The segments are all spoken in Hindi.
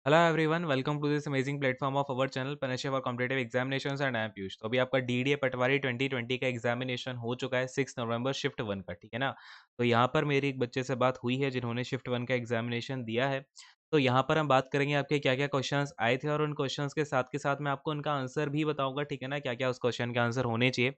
Hello everyone, welcome to this amazing platform of our channel Panache for competitive examinations and I am Piyush. तो अभी आपका डीडीए पटवारी 2020 का एग्जामिनेशन हो चुका है 6 नवंबर शिफ्ट 1 का, ठीक है ना। तो यहाँ पर मेरी एक बच्चे से बात हुई है जिन्होंने शिफ्ट 1 का एग्जामिनेशन दिया है। तो यहाँ पर हम बात करेंगे आपके क्या क्या क्वेश्चंस आए थे और उन क्वेश्चंस के साथ मैं आपको उनका आंसर भी बताऊंगा, ठीक है ना, क्या क्या उस क्वेश्चन के आंसर होने चाहिए।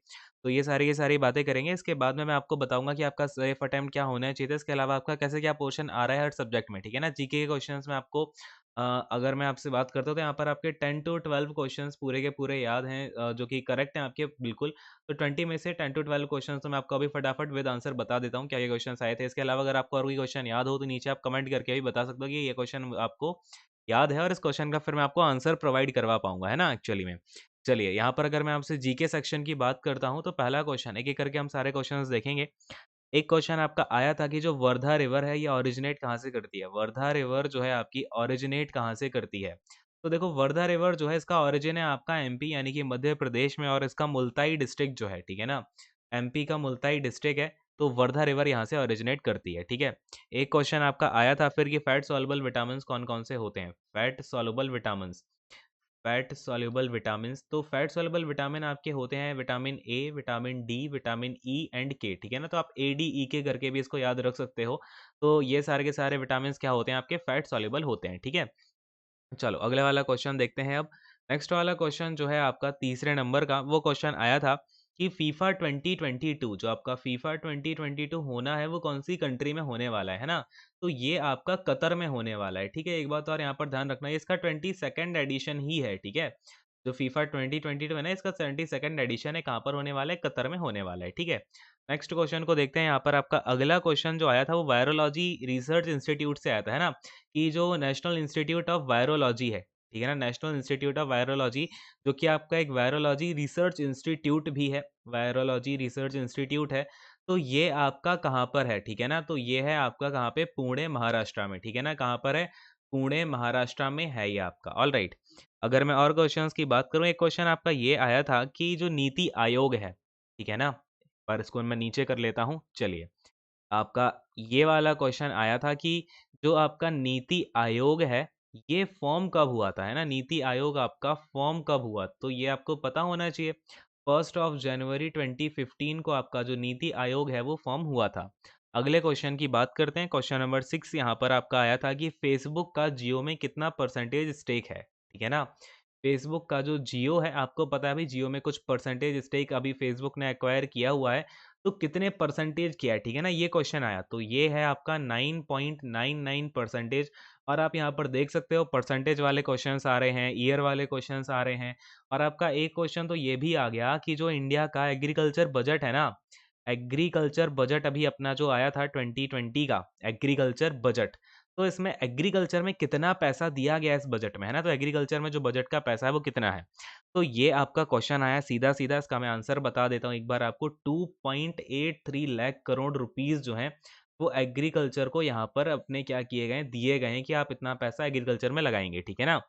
तो ये सारी की सारी बातें करेंगे। इसके बाद में मैं आपको बताऊंगा कि आपका सेफ अटेम्प्ट क्या होना चाहिए था, इसके अलावा आपका कैसे क्या पोर्शन आ रहा है हर सब्जेक्ट में, ठीक है ना। जीके के क्वेश्चंस में आपको अगर मैं आपसे बात करता हूँ तो यहाँ पर आपके 10 टू 12 क्वेश्चंस पूरे के पूरे याद हैं, जो कि करेक्ट हैं आपके बिल्कुल। तो 20 में से 10 टू 12 क्वेश्चंस तो मैं आपको अभी फटाफट विद आंसर बता देता हूँ क्या ये क्वेश्चंस आए थे। इसके अलावा अगर आपको और कोई क्वेश्चन याद हो तो नीचे आप कमेंट करके भी बता सकते हो कि ये क्वेश्चन आपको याद है और इस क्वेश्चन का फिर मैं आपको आंसर प्रोवाइड करवा पाऊंगा, है ना, एक्चुअली में। चलिए यहाँ पर अगर मैं आपसे जीके सेक्शन की बात करता हूँ तो पहला क्वेश्चन एक एक करके हम सारे क्वेश्चंस देखेंगे। एक क्वेश्चन आपका आया था कि जो वर्धा रिवर है ये ओरिजिनेट कहाँ से करती है। वर्धा रिवर जो है आपकी ओरिजिनेट कहाँ से करती है। तो देखो वर्धा रिवर जो है इसका ओरिजिन है आपका एमपी यानी कि मध्य प्रदेश में, और इसका मुल्ताई डिस्ट्रिक्ट जो है, ठीक है ना, एमपी का मुल्ताई डिस्ट्रिक्ट है। तो वर्धा रिवर यहाँ से ओरिजिनेट करती है, ठीक है। एक क्वेश्चन आपका आया था फिर कि फैट सॉल्युबल विटामिन कौन कौन से होते हैं। Fat soluble vitamin, fat soluble vitamins, तो फैट सॉल्युबल विटामिन आपके होते हैं vitamin A, vitamin D, vitamin E and के, ठीक है ना। तो आप ए डी ई के करके भी इसको याद रख सकते हो। तो ये सारे के सारे विटामिन क्या होते हैं आपके फैट सॉल्युबल होते हैं, ठीक है। चलो अगले वाला क्वेश्चन देखते हैं अब। नेक्स्ट वाला क्वेश्चन जो है आपका तीसरे नंबर का, वो क्वेश्चन आया था कि फीफा 2022, जो आपका फीफा 2022 होना है वो कौन सी कंट्री में होने वाला है ना। तो ये आपका कतर में होने वाला है, ठीक है। एक बात और यहाँ पर ध्यान रखना है, इसका 22nd एडिशन ही है, ठीक है। जो फीफा 2022 है ना, इसका 72nd एडिशन है, कहाँ पर होने वाला है, कतर में होने वाला है, ठीक है। नेक्स्ट क्वेश्चन को देखते हैं। यहाँ पर आपका अगला क्वेश्चन जो आया था वो वायरोलॉजी रिसर्च इंस्टीट्यूट से आया था, है ना, कि जो नेशनल इंस्टीट्यूट ऑफ वायरोलॉजी है, ठीक है ना, नेशनल इंस्टीट्यूट ऑफ वायरोलॉजी, जो कि आपका एक वायरोलॉजी रिसर्च इंस्टीट्यूट भी है, वायरोलॉजी रिसर्च इंस्टीट्यूट है। तो ये आपका कहाँ पर है, ठीक है ना। तो ये है आपका कहाँ पे, पुणे महाराष्ट्र में, ठीक है ना। कहाँ पर है, पुणे महाराष्ट्र में है ये आपका। All right. अगर मैं और क्वेश्चंस की बात करूँ, एक क्वेश्चन आपका ये आया था कि जो नीति आयोग है, ठीक है ना, पर इसको मैं नीचे कर लेता हूँ। चलिए आपका ये वाला क्वेश्चन आया था कि जो आपका नीति आयोग है ये फॉर्म कब हुआ था, है ना। नीति आयोग आपका फॉर्म कब हुआ, तो ये आपको पता होना चाहिए। 1 जनवरी 2015 को आपका जो नीति आयोग है वो फॉर्म हुआ था। अगले क्वेश्चन की बात करते हैं। क्वेश्चन नंबर 6 यहाँ पर आपका आया था कि फेसबुक का जियो में कितना परसेंटेज स्टेक है, ठीक है ना। फेसबुक का जो जियो है, आपको पता है भाई जियो में कुछ परसेंटेज स्टेक अभी फेसबुक ने एक्वायर किया हुआ है। तो कितने परसेंटेज किया है, ठीक है ना, ये क्वेश्चन आया। तो ये है आपका 9.99%। और आप यहाँ पर देख सकते हो परसेंटेज वाले क्वेश्चंस आ रहे हैं, ईयर वाले क्वेश्चंस आ रहे हैं। और आपका एक क्वेश्चन तो ये भी आ गया कि जो इंडिया का एग्रीकल्चर बजट है ना, एग्रीकल्चर बजट अभी अपना जो आया था 2020 का एग्रीकल्चर बजट, तो इसमें एग्रीकल्चर में कितना पैसा दिया गया इस बजट में, है ना। तो एग्रीकल्चर में जो बजट का पैसा है वो कितना है। तो ये आपका क्वेश्चन आया सीधा सीधा, इसका मैं आंसर बता देता हूँ एक बार आपको। 2.83 लाख करोड़ रुपीस जो हैं वो एग्रीकल्चर को यहाँ पर अपने क्या किए गए, दिए गए हैं कि आप इतना पैसा एग्रीकल्चर में लगाएंगे, ठीक है ना।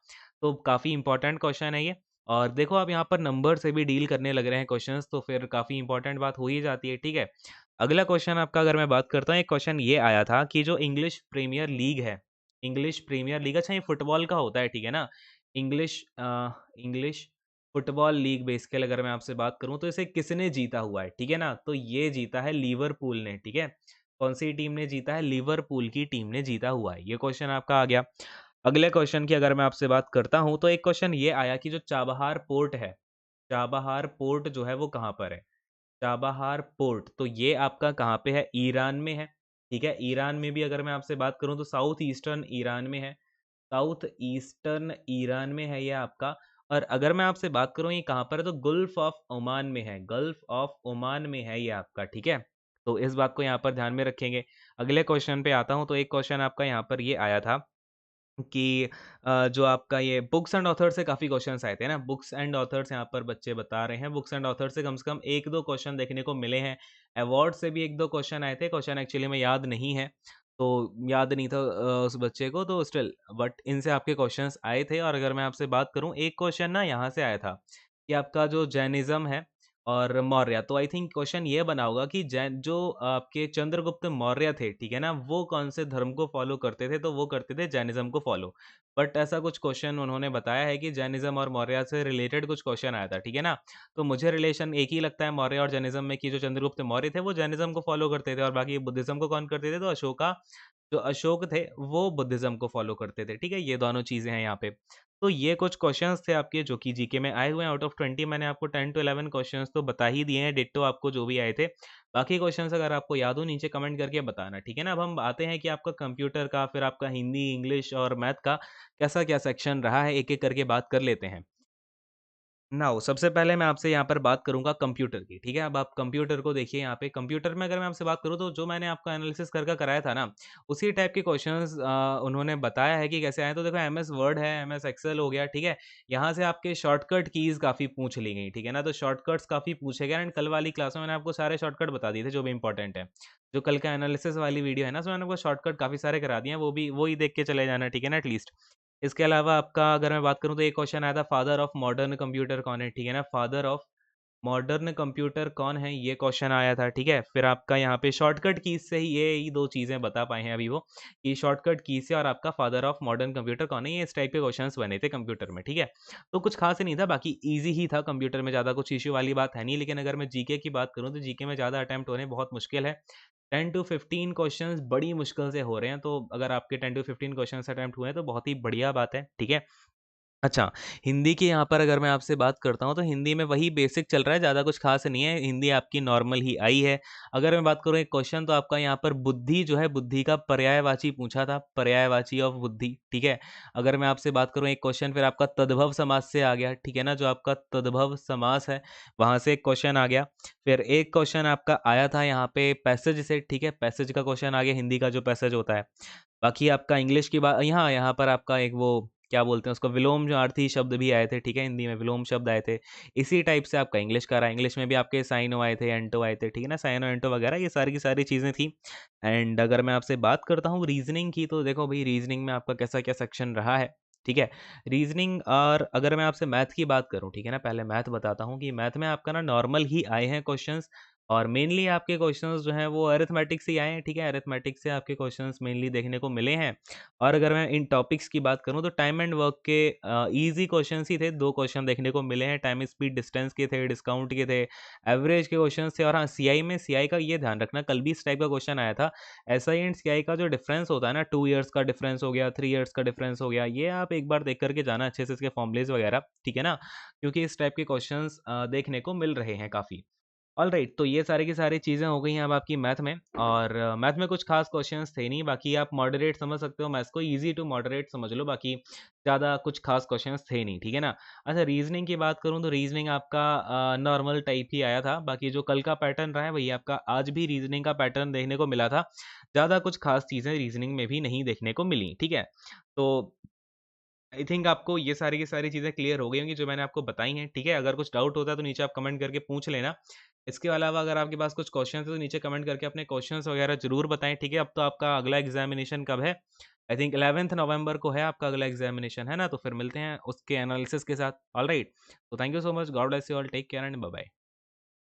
तो काफ़ी इंपॉर्टेंट क्वेश्चन है ये। और देखो आप यहाँ पर नंबर से भी डील करने लग रहे हैं क्वेश्चंस, तो फिर काफ़ी इंपॉर्टेंट बात हो ही जाती है, ठीक है। अगला क्वेश्चन आपका अगर मैं बात करता हूँ, एक क्वेश्चन ये आया था कि जो इंग्लिश प्रीमियर लीग है, इंग्लिश प्रीमियर लीग, अच्छा ये फुटबॉल का होता है, ठीक है ना। English English football league basically अगर मैं आपसे बात करूं तो इसे किसने जीता हुआ है, ठीक है ना। तो ये जीता है लिवरपूल ने, ठीक है। कौन सी टीम ने जीता है, लिवरपूल की टीम ने जीता हुआ है। ये क्वेश्चन आपका आ गया। अगले क्वेश्चन की अगर मैं आपसे बात करता हूं तो एक क्वेश्चन ये आया कि जो चाबहार पोर्ट है, चाबहार पोर्ट जो है वो कहाँ पर है। चाबहार पोर्ट, तो ये आपका कहाँ पे है, ईरान में है, ठीक है। ईरान में भी अगर मैं आपसे बात करूं तो साउथ ईस्टर्न ईरान में है, साउथ ईस्टर्न ईरान में है ये आपका। और अगर मैं आपसे बात करूं ये कहाँ पर है, तो गल्फ ऑफ ओमान में है, गल्फ ऑफ ओमान में है ये आपका, ठीक है। तो इस बात को यहाँ पर ध्यान में रखेंगे। अगले क्वेश्चन पे आता हूँ। तो एक क्वेश्चन आपका यहाँ पर ये आया था कि जो आपका ये बुक्स एंड ऑथर से काफ़ी क्वेश्चंस आए थे ना, बुक्स एंड ऑथर्स यहाँ पर बच्चे बता रहे हैं, बुक्स एंड ऑथर से कम 1-2 क्वेश्चन देखने को मिले हैं। अवार्ड से भी 1-2 क्वेश्चन आए थे, क्वेश्चन एक्चुअली में याद नहीं है, तो याद नहीं था उस बच्चे को, तो स्टिल बट इनसे आपके क्वेश्चंस आए थे। और अगर मैं आपसे बात करूँ, एक क्वेश्चन ना यहाँ से आया था कि आपका जो जैनिज़्म है और मौर्य। तो आई थिंक क्वेश्चन ये बना होगा कि जैन जो आपके चंद्रगुप्त मौर्य थे, ठीक है ना? वो कौन से धर्म को फ़ॉलो करते थे? तो वो करते थे जैनिज़्म को फ़ॉलो। बट ऐसा कुछ क्वेश्चन उन्होंने बताया है कि जैनिज़्म और मौर्य से रिलेटेड कुछ क्वेश्चन आया था, ठीक है ना? तो मुझे रिलेशन एक ही लगता है मौर्य और जैनिज़्म में कि जो चंद्रगुप्त मौर्य थे वो जैनिज़्म को फ़ॉलो करते थे और बाकी बुद्धिज़्म को कौन करते थे? तो जो अशोक थे वो बुद्धिज़्म को फ़ॉलो करते थे, ठीक है? ये दोनों चीज़ें हैं यहाँ पे। तो ये कुछ क्वेश्चंस थे आपके जो कि जीके में आए हुए हैं आउट ऑफ 20 मैंने आपको 10 टू 11 क्वेश्चंस तो बता ही दिए हैं डिट्टो आपको जो भी आए थे। बाकी क्वेश्चंस अगर आपको याद हो नीचे कमेंट करके बताना, ठीक है ना? अब हम आते हैं कि आपका कंप्यूटर का, फिर आपका हिंदी, इंग्लिश और मैथ का कैसा क्या सेक्शन रहा है, एक-एक करके बात कर लेते हैं। नाउ सबसे पहले मैं आपसे यहाँ पर बात करूँगा कंप्यूटर की, ठीक है? अब आप कंप्यूटर को देखिए यहाँ पे कंप्यूटर में अगर मैं आपसे बात करूँ तो जो मैंने आपका एनालिसिस कर कराया था ना, उसी टाइप के क्वेश्चंस उन्होंने बताया है कि कैसे आए। तो देखो एमएस वर्ड है, एमएस एक्सेल हो गया, ठीक है? यहाँ से आपके शॉर्टकट कीज़ काफ़ी पूछ ली गई, ठीक है ना? तो शॉर्टकट्स काफ़ी पूछे गए एंड कल वाली क्लास में मैंने आपको सारे शॉर्टकट बता दिए थे जो भी इम्पोर्टेंट है। जो कल का एनालिसिस वाली वीडियो है ना, उसमें मैंने आपको शॉर्टकट काफ़ी सारे करा दिए हैं, वो ही देख के चले जाना, ठीक है ना एटलीस्ट। इसके अलावा आपका अगर मैं बात करूँ तो एक क्वेश्चन आया था फादर ऑफ मॉडर्न कंप्यूटर कौन है? ठीक है ना? फादर ऑफ मॉडर्न कंप्यूटर कौन है? ये क्वेश्चन आया था, ठीक है? फिर आपका यहाँ पे शॉर्टकट कीज़ से ही 2 चीज़ें बता पाए हैं अभी वो, कि शॉर्टकट कीज़ से और आपका फादर ऑफ मॉडर्न कंप्यूटर कौन है? ये इस टाइप के क्वेश्चन्स बने थे कंप्यूटर में, ठीक है? तो कुछ खास नहीं था, बाकी ईज़ी ही था कंप्यूटर में, ज़्यादा कुछ इश्यू वाली बात है नहीं। लेकिन अगर मैं जीके की बात करूँ तो जीके में ज़्यादा अटेम्प्ट होने बहुत मुश्किल है। 10 टू 15 क्वेश्चंस बड़ी मुश्किल से हो रहे हैं, तो अगर आपके 10 टू 15 क्वेश्चंस अटेम्प्ट हुए हैं तो बहुत ही बढ़िया बात है, ठीक है? अच्छा, हिंदी की यहाँ पर अगर मैं आपसे बात करता हूँ, तो हिंदी में वही बेसिक चल रहा है, ज़्यादा कुछ ख़ास नहीं है, हिंदी आपकी नॉर्मल ही आई है। अगर मैं बात करूँ एक क्वेश्चन तो आपका यहाँ पर बुद्धि जो है, बुद्धि का पर्यायवाची पूछा था, पर्यायवाची ऑफ बुद्धि, ठीक है? अगर मैं आपसे बात करूँ एक क्वेश्चन फिर आपका तद्भव समास से आ गया, ठीक है ना? जो आपका तद्भव समास है, वहाँ से एक क्वेश्चन आ गया। फिर एक क्वेश्चन आपका आया था यहाँ पे पैसेज से, ठीक है? पैसेज का क्वेश्चन आ गया, हिंदी का जो पैसेज होता है। बाकी आपका इंग्लिश की बात यहाँ यहाँ पर आपका एक वो क्या बोलते हैं उसको विलोमार्थी शब्द भी आए थे, ठीक है? हिंदी में विलोम शब्द आए थे। इसी टाइप से आपका इंग्लिश का रहा। इंग्लिश में भी आपके साइनो आए थे, एंटो आए थे, ठीक है ना? साइनो, एंटो वगैरह ये सारी की सारी चीज़ें थी। एंड अगर मैं आपसे बात करता हूँ रीज़निंग की तो देखो भई रीज़निंग में आपका कैसा क्या सेक्शन रहा है, ठीक है? रीज़निंग और अगर मैं आपसे मैथ की बात करूँ, ठीक है ना? पहले मैथ बताता हूँ कि मैथ में आपका ना नॉर्मल ही आए हैं क्वेश्चन्स और मेनली आपके क्वेश्चंस जो हैं वो अरिथमेटिक से ही आए हैं, ठीक है? अरिथमेटिक से आपके क्वेश्चंस मेनली देखने को मिले हैं। और अगर मैं इन टॉपिक्स की बात करूँ तो टाइम एंड वर्क के ईज़ी क्वेश्चंस ही थे, 2 क्वेश्चन देखने को मिले हैं। टाइम, स्पीड, डिस्टेंस के थे, डिस्काउंट के थे, एवरेज के क्वेश्चंस थे और हाँ, सीआई में सीआई का ये ध्यान रखना कल भी इस टाइप का क्वेश्चन आया था। एसआई एंड सीआई का जो डिफरेंस होता है ना 2 इयर्स का डिफरेंस हो गया, 3 इयर्स का डिफरेंस हो गया, ये आप एक बार देख कर के जाना अच्छे से इसके फॉर्मूलेज़ वगैरह, ठीक है ना? क्योंकि इस टाइप के क्वेश्चंस देखने को मिल रहे हैं काफ़ी। ऑलराइट तो ये सारी की सारी चीज़ें हो गई हैं अब आपकी मैथ में और मैथ में कुछ खास क्वेश्चंस थे नहीं, बाकी आप मॉडरेट समझ सकते हो मैथ्स को, ईज़ी टू मॉडरेट समझ लो, बाकी ज़्यादा कुछ खास क्वेश्चंस थे नहीं, ठीक है ना? अच्छा रीज़निंग की बात करूँ तो रीज़निंग आपका नॉर्मल टाइप ही आया था, बाकी जो कल का पैटर्न रहा है वही आपका आज भी रीज़निंग का पैटर्न देखने को मिला था। ज़्यादा कुछ खास चीज़ें रीज़निंग में भी नहीं देखने को मिली, ठीक है? तो आई थिंक आपको ये सारी की सारी चीज़ें क्लियर हो गई होंगी जो मैंने आपको बताई हैं, ठीक है? अगर कुछ डाउट होता है तो नीचे आप कमेंट करके पूछ लेना। इसके अलावा अगर आपके पास कुछ क्वेश्चन्स हैं तो नीचे कमेंट करके अपने क्वेश्चन्स वगैरह ज़रूर बताएँ, ठीक है? अब तो आपका अगला एग्ज़ामिनेशन कब है? आई थिंक 11th नवंबर को है आपका अगला एग्ज़ामिनेशन, है ना? तो फिर मिलते हैं उसके एनालिसिस के साथ। ऑलराइट, तो thank you so much, God bless you all, take care and bye bye.